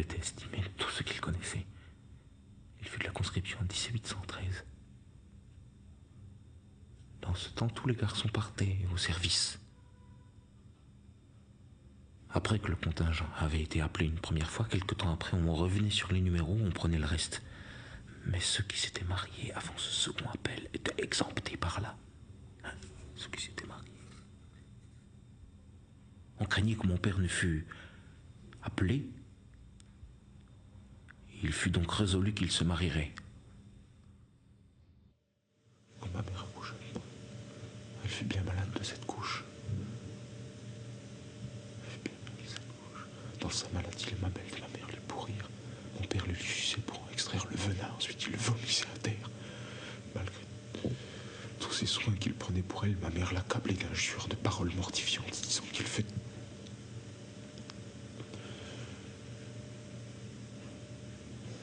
était estimé de tout ce qu'il connaissait. Il fut de la conscription en 1813. Dans ce temps, tous les garçons partaient au service. Après que le contingent avait été appelé une première fois, quelque temps après, on revenait sur les numéros, on prenait le reste. Mais ceux qui s'étaient mariés avant ce second appel étaient exemptés par là. Ceux qui s'étaient mariés. On craignait que mon père ne fût appelé. Il fut donc résolu qu'il se marierait. Quand ma mère accoucha, elle fut bien malade de cette couche. Dans sa maladie, les mamelles de ma mère lui pourrirent. Mon père le lui suçait pour en extraire le venin. Ensuite, il le vomissait à terre. Malgré tous ces soins qu'il prenait pour elle, ma mère l'accablait d'injures, de paroles mortifiantes, disant qu'il fait...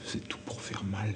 C'est tout pour faire mal.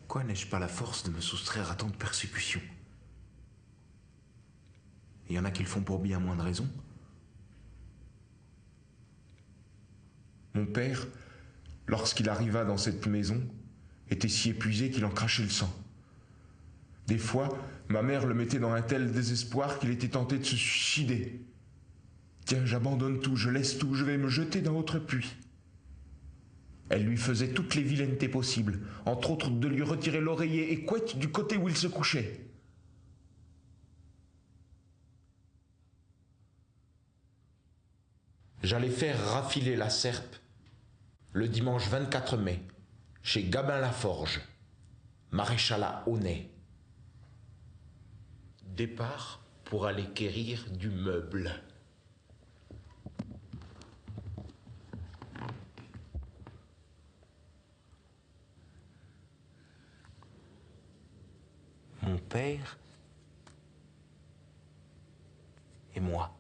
Pourquoi n'ai-je pas la force de me soustraire à tant de persécutions? Il y en a qui le font pour bien moins de raisons. Mon père, lorsqu'il arriva dans cette maison, était si épuisé qu'il en crachait le sang. Des fois, ma mère le mettait dans un tel désespoir qu'il était tenté de se suicider. Tiens, j'abandonne tout, je laisse tout, je vais me jeter dans votre puits. Elle lui faisait toutes les vilainetés possibles, entre autres de lui retirer l'oreiller et couette du côté où il se couchait. J'allais faire raffiler la serpe le dimanche 24 mai, chez Gabin-Laforge, maréchalat Aunay. Départ pour aller quérir du meuble. Mon père et moi.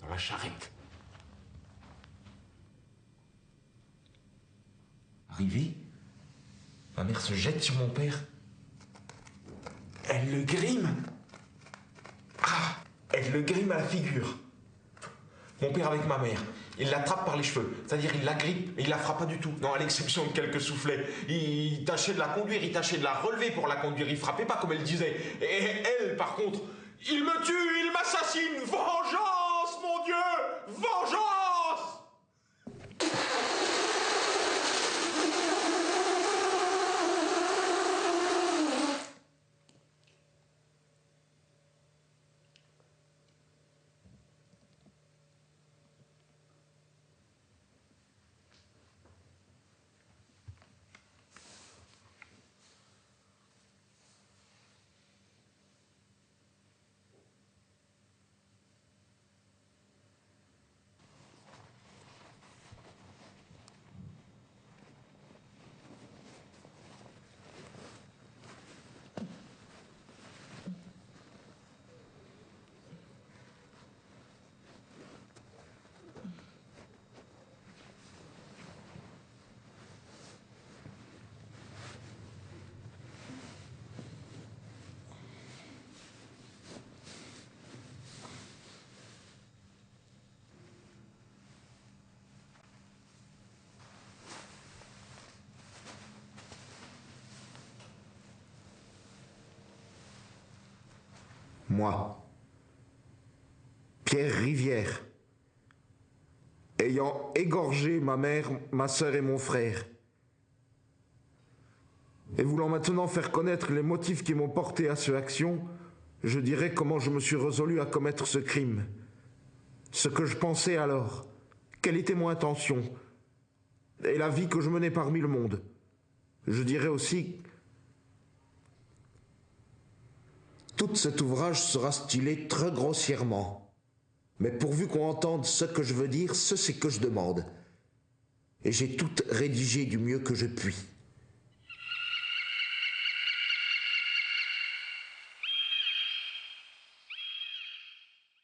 Dans la charrette. Arrivé, ma mère se jette sur mon père. Elle le grime. Ah, elle le grime à la figure. Mon père avec ma mère. Il l'attrape par les cheveux, c'est-à-dire il la grippe et il la frappe pas du tout. Non, à l'exception de quelques soufflets. Il tâchait de la conduire, il tâchait de la relever pour la conduire. Il frappait pas comme elle disait. Et elle, par contre, il me tue, il m'assassine. Vengeance, mon Dieu, vengeance! Moi, Pierre Rivière, ayant égorgé ma mère, ma sœur et mon frère, et voulant maintenant faire connaître les motifs qui m'ont porté à cette action, je dirai comment je me suis résolu à commettre ce crime. Ce que je pensais alors, quelle était mon intention, et la vie que je menais parmi le monde. Je dirais aussi, tout cet ouvrage sera stylé très grossièrement. Mais pourvu qu'on entende ce que je veux dire, ce c'est que je demande. Et j'ai tout rédigé du mieux que je puis.